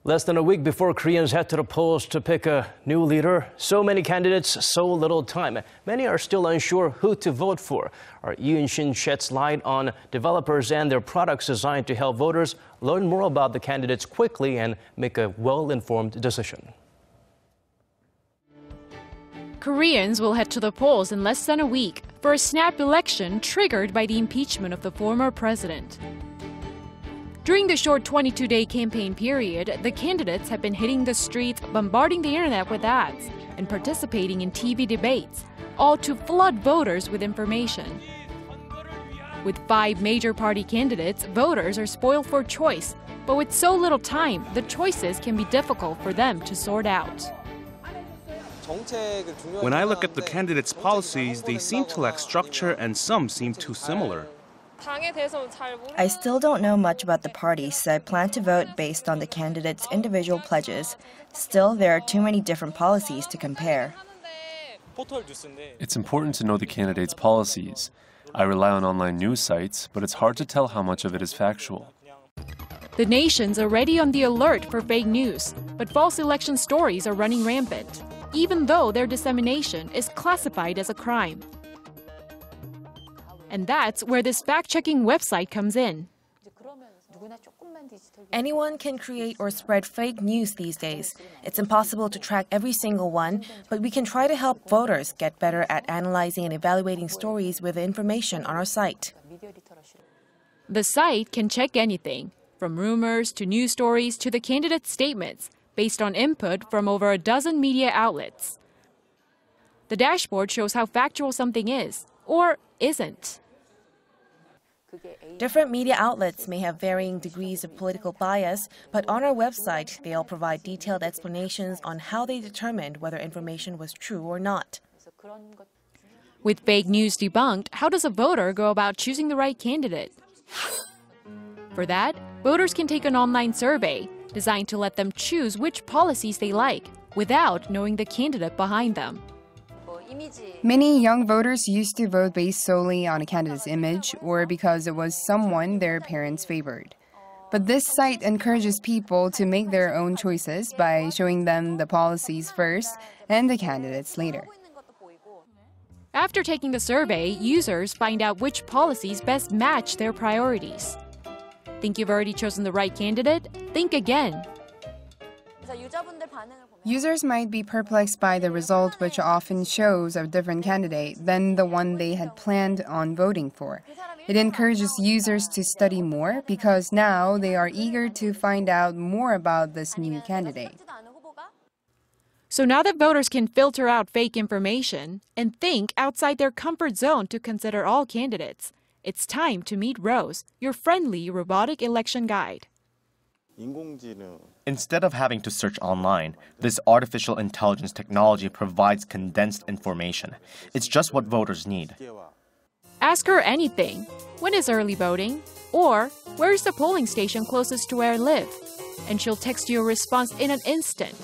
Less than a week before Koreans head to the polls to pick a new leader, so many candidates, so little time. Many are still unsure who to vote for. Our Un-shin sheds light on developers and their products designed to help voters learn more about the candidates quickly and make a well-informed decision. Koreans will head to the polls in less than a week for a snap election triggered by the impeachment of the former president. During the short 22-day campaign period, the candidates have been hitting the streets, bombarding the internet with ads, and participating in TV debates, all to flood voters with information. With 5 major party candidates, voters are spoiled for choice, but with so little time, the choices can be difficult for them to sort out. When I look at the candidates' policies, they seem to lack structure and some seem too similar. I still don't know much about the party, so I plan to vote based on the candidates' individual pledges. Still, there are too many different policies to compare. It's important to know the candidates' policies. I rely on online news sites, but it's hard to tell how much of it is factual. The nation's already on the alert for fake news, but false election stories are running rampant, even though their dissemination is classified as a crime. And that's where this fact-checking website comes in. Anyone can create or spread fake news these days. It's impossible to track every single one, but we can try to help voters get better at analyzing and evaluating stories with information on our site. The site can check anything, from rumors to news stories to the candidate's statements, based on input from over a dozen media outlets. The dashboard shows how factual something is, or isn't. Different media outlets may have varying degrees of political bias, but on our website, they all provide detailed explanations on how they determined whether information was true or not. With fake news debunked, how does a voter go about choosing the right candidate? For that, voters can take an online survey designed to let them choose which policies they like without knowing the candidate behind them. Many young voters used to vote based solely on a candidate's image or because it was someone their parents favored. But this site encourages people to make their own choices by showing them the policies first and the candidates later. After taking the survey, users find out which policies best match their priorities. Think you've already chosen the right candidate? Think again. Users might be perplexed by the result, which often shows a different candidate than the one they had planned on voting for. It encourages users to study more because now they are eager to find out more about this new candidate. So now that voters can filter out fake information and think outside their comfort zone to consider all candidates, it's time to meet Rose, your friendly robotic election guide. Instead of having to search online, this artificial intelligence technology provides condensed information. It's just what voters need. Ask her anything. When is early voting? Or, where is the polling station closest to where I live? And she'll text you a response in an instant.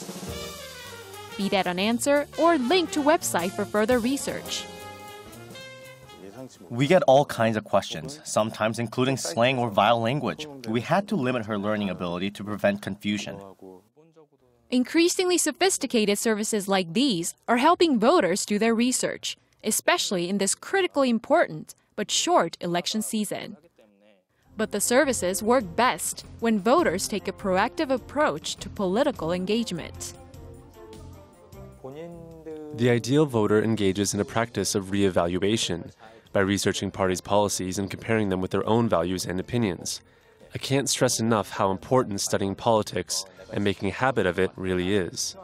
Be that an answer or link to website for further research. We get all kinds of questions, sometimes including slang or vile language. We had to limit her learning ability to prevent confusion. Increasingly sophisticated services like these are helping voters do their research, especially in this critically important but short election season. But the services work best when voters take a proactive approach to political engagement. The ideal voter engages in a practice of re-evaluation by researching parties' policies and comparing them with their own values and opinions. I can't stress enough how important studying politics and making a habit of it really is.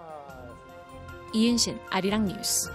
Un-shin, Arirang News.